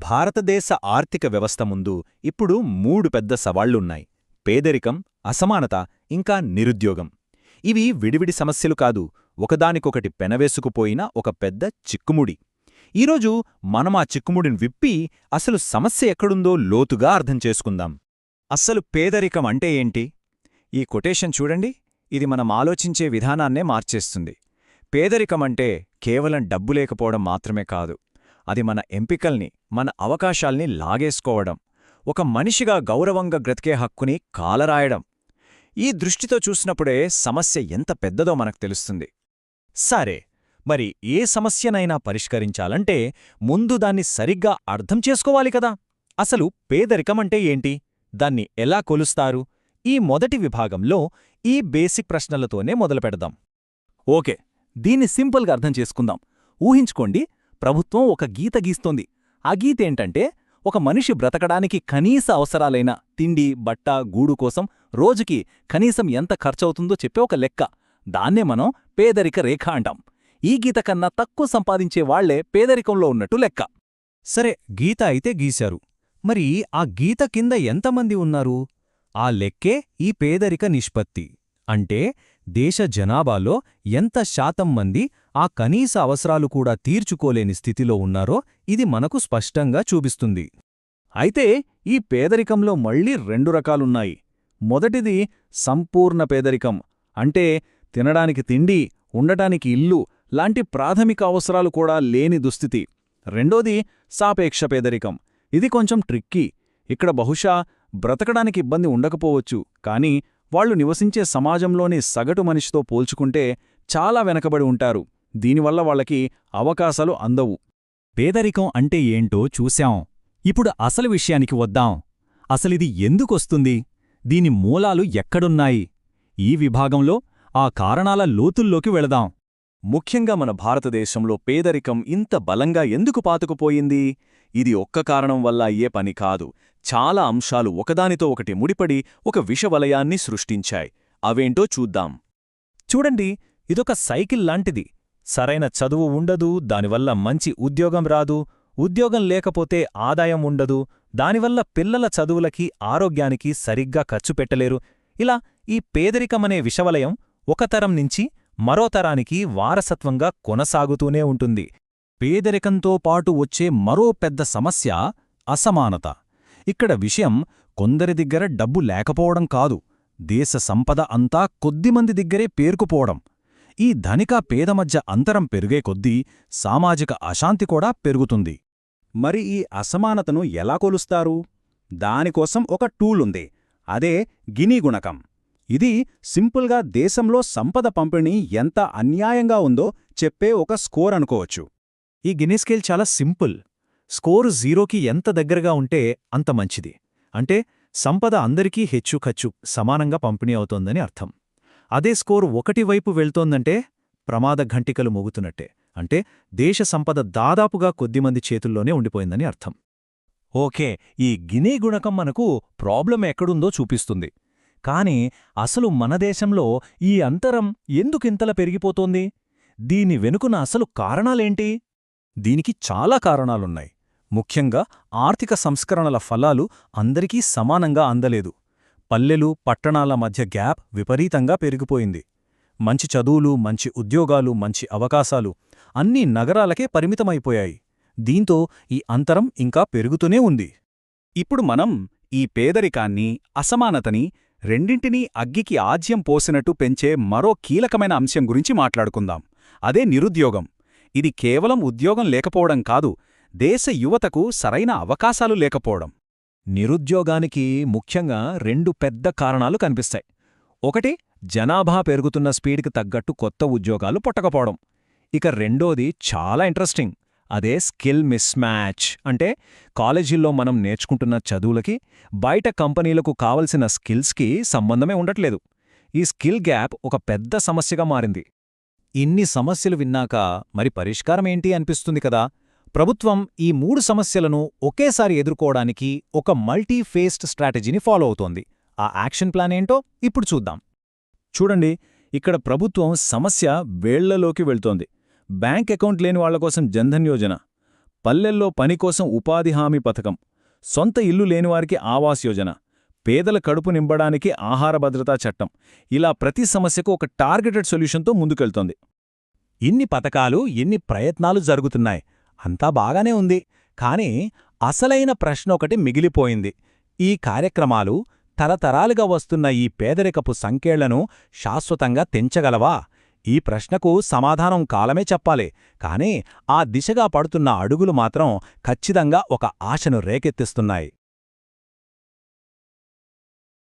భారతదేశ ఆర్థిక వ్యవస్థ ముందు ఇప్పుడు మూడు పెద్ద సవాళ్లున్నాయి: పేదరికం, అసమానత, ఇంకా నిరుద్యోగం. ఇవి విడివిడి సమస్యలు కాదు, ఒకదానికొకటి పెనవేసుకుపోయిన ఒక పెద్ద చిక్కుముడి. ఈరోజు మనం ఆ చిక్కుముడిని విప్పి అసలు సమస్య ఎక్కడుందో లోతుగా అర్థం చేసుకుందాం. అస్సలు పేదరికం అంటే ఏంటి? ఈ కొటేషన్ చూడండి, ఇది మనం ఆలోచించే విధానాన్నే మార్చేస్తుంది. పేదరికమంటే కేవలం డబ్బు లేకపోవడం మాత్రమే కాదు, అది మన ఎంపికల్ని, మన అవకాశాల్ని లాగేసుకోవడం, ఒక మనిషిగా గౌరవంగా బ్రతికే హక్కుని కాలరాయడం. ఈ దృష్టితో చూసినప్పుడే సమస్య ఎంత పెద్దదో మనకు తెలుస్తుంది. సరే, మరి ఏ సమస్యనైనా పరిష్కరించాలంటే ముందు దాన్ని సరిగ్గా అర్థం చేసుకోవాలి కదా. అసలు పేదరికమంటే ఏంటి? దాన్ని ఎలా కొలుస్తారు? ఈ మొదటి విభాగంలో ఈ బేసిక్ ప్రశ్నలతోనే మొదలుపెడదాం. ఓకే, దీన్ని సింపుల్గా అర్థం చేసుకుందాం. ఊహించుకోండి, ప్రభుత్వం ఒక గీత గీస్తోంది. ఆ గీతేంటంటే, ఒక మనిషి బ్రతకడానికి కనీస అవసరాలైన తిండి, బట్ట, గూడు కోసం రోజుకి కనీసం ఎంత ఖర్చవుతుందో చెప్పే ఒక లెక్క. దాన్నే మనం పేదరిక రేఖ అంటాం. ఈ గీత కన్నా తక్కువ సంపాదించే వాళ్లే పేదరికంలో ఉన్నట్టు లెక్క. సరే, గీత అయితే గీశారు. మరి ఆ గీత కింద ఎంతమంది ఉన్నారు? ఆ లెక్కే ఈ పేదరిక నిష్పత్తి. అంటే దేశ జనాభాలో ఎంత శాతం మంది ఆ కనీస అవసరాలు కూడా తీర్చుకోలేని స్థితిలో ఉన్నారో ఇది మనకు స్పష్టంగా చూపిస్తుంది. అయితే ఈ పేదరికంలో మళ్లీ రెండు రకాలున్నాయి. మొదటిది సంపూర్ణ పేదరికం. అంటే తినడానికి తిండి, ఉండటానికి ఇల్లు లాంటి ప్రాథమిక అవసరాలు కూడా లేని దుస్థితి. రెండోది సాపేక్ష పేదరికం. ఇది కొంచెం ట్రిక్కీ. ఇక్కడ బహుశా బ్రతకడానికి ఇబ్బంది ఉండకపోవచ్చు, కానీ వాళ్లు నివసించే సమాజంలోని సగటు మనిషితో పోల్చుకుంటే చాలా వెనకబడి ఉంటారు. దీనివల్ల వాళ్లకి అవకాశాలు అందవు. పేదరికం అంటే ఏంటో చూశాం. ఇప్పుడు అసలు విషయానికి వద్దాం. అసలిది ఎందుకొస్తుంది? దీని మూలాలు ఎక్కడున్నాయి? ఈ విభాగంలో ఆ కారణాల లోతుల్లోకి వెళదాం. ముఖ్యంగా మన భారతదేశంలో పేదరికం ఇంత బలంగా ఎందుకు పాతుకుపోయింది? ఇది ఒక్క కారణం వల్ల అయ్యే పని కాదు. చాలా అంశాలు ఒకదానితో ఒకటి ముడిపడి ఒక విషవలయాన్ని సృష్టించాయి. అవేంటో చూద్దాం. చూడండి, ఇదొక సైకిల్ లాంటిది. సరైన చదువు ఉండదు, దానివల్ల మంచి ఉద్యోగం రాదు. ఉద్యోగం లేకపోతే ఆదాయం ఉండదు, దానివల్ల పిల్లల చదువులకి, ఆరోగ్యానికి సరిగ్గా ఖర్చు పెట్టలేరు. ఇలా ఈ పేదరికమనే విషవలయం ఒక తరం నుంచి మరో తరానికి వారసత్వంగా కొనసాగుతూనే ఉంటుంది. పేదరికంతో పాటు వచ్చే మరో పెద్ద సమస్య అసమానత. ఇక్కడ విషయం కొందరి దగ్గర డబ్బు లేకపోవడం కాదు, దేశ సంపద అంతా కొద్దిమంది దగ్గరే పేరుకుపోవడం. ఈ ధనిక పేద మధ్య అంతరం పెరిగే కొద్దీ సామాజిక అశాంతి కూడా పెరుగుతుంది. మరి ఈ అసమానతను ఎలా కొలుస్తారు? దానికోసం ఒక టూల్ ఉంది. అదే గినీ గుణకం. ఇది సింపుల్గా దేశంలో సంపద పంపిణీ ఎంత అన్యాయంగా ఉందో చెప్పే ఒక స్కోర్ అనుకోవచ్చు. ఈ గినీ స్కేల్ చాలా సింపుల్. స్కోరు 0కి ఎంత దగ్గరగా ఉంటే అంత మంచిది. అంటే సంపద అందరికీ హెచ్చుఖచ్చు సమానంగా పంపిణీ అవుతోందని అర్థం. అదే స్కోరు 1 వైపు వెళ్తోందంటే ప్రమాద ఘంటికలు మోగుతున్నట్టే. అంటే దేశ సంపద దాదాపుగా కొద్దిమంది చేతుల్లోనే ఉండిపోయిందని అర్థం. ఓకే, ఈ గినీ గుణకం మనకు ప్రాబ్లం ఎక్కడుందో చూపిస్తుంది. కాని అసలు మన దేశంలో ఈ అంతరం ఎందుకింతలా పెరిగిపోతోంది? దీని వెనుకున్న అసలు కారణాలేంటి? దీనికి చాలా కారణాలున్నాయి. ముఖ్యంగా ఆర్థిక సంస్కరణల ఫలాలు అందరికీ సమానంగా అందలేదు. పల్లెలు, పట్టణాల మధ్య గ్యాప్ విపరీతంగా పెరిగిపోయింది. మంచి చదువులు, మంచి ఉద్యోగాలు, మంచి అవకాశాలు అన్నీ నగరాలకే పరిమితమైపోయాయి. దీంతో ఈ అంతరం ఇంకా పెరుగుతూనే ఉంది. ఇప్పుడు మనం ఈ పేదరికాన్ని, అసమానతని రెండింటినీ అగ్గికి ఆజ్యం పోసినట్టు పెంచే మరో కీలకమైన అంశం గురించి మాట్లాడుకుందాం. అదే నిరుద్యోగం. ఇది కేవలం ఉద్యోగం లేకపోవడం కాదు, దేశ యువతకు సరైన అవకాశాలు లేకపోవడం. నిరుద్యోగానికి ముఖ్యంగా 2 పెద్ద కారణాలు కనిపిస్తాయి. ఒకటి, జనాభా పెరుగుతున్న స్పీడ్కి తగ్గట్టు కొత్త ఉద్యోగాలు పుట్టకపోవడం. ఇక రెండోది చాలా ఇంట్రెస్టింగ్. అదే స్కిల్ మిస్మ్యాచ్. అంటే కాలేజీల్లో మనం నేర్చుకుంటున్న చదువులకి, బయట కంపెనీలకు కావలసిన స్కిల్స్కి సంబంధమే ఉండట్లేదు. ఈ స్కిల్ గ్యాప్ ఒక పెద్ద సమస్యగా మారింది. ఇన్ని సమస్యలు విన్నాక మరి పరిష్కారమేంటి అనిపిస్తుంది కదా. ప్రభుత్వం ఈ 3 సమస్యలను ఒకేసారి ఎదుర్కోవడానికి ఒక మల్టీ-ఫేస్డ్ స్ట్రాటజీని ఫాలో అవుతోంది. ఆ యాక్షన్ ప్లాన్ ఏంటో ఇప్పుడు చూద్దాం. చూడండి, ఇక్కడ ప్రభుత్వం సమస్య వేళ్లలోకి వెళ్తోంది. బ్యాంక్ అకౌంట్ లేని వాళ్ల కోసం జన్ధన్ యోజన, పల్లెల్లో పనికోసం ఉపాధి హామీ పథకం, సొంత ఇల్లు లేనివారికి ఆవాస్ యోజన, పేదల కడుపు నింపడానికి ఆహార భద్రతా చట్టం, ఇలా ప్రతి సమస్యకు ఒక టార్గెటెడ్ సొల్యూషన్తో ముందుకెళ్తోంది. ఇన్ని పథకాలు, ఇన్ని ప్రయత్నాలు జరుగుతున్నాయి. అంతా బాగానే ఉంది. కానీ అసలైన ప్రశ్న ఒకటి మిగిలిపోయింది. ఈ కార్యక్రమాలు తరతరాలుగా వస్తున్న ఈ పేదరికపు సంకెళ్లను శాశ్వతంగా తెంచగలవా? ఈ ప్రశ్నకు సమాధానం కాలమే చెప్పాలి. కానీ ఆ దిశగా పడుతున్న అడుగులు మాత్రం ఖచ్చితంగా ఒక ఆశను రేకెత్తిస్తున్నాయి.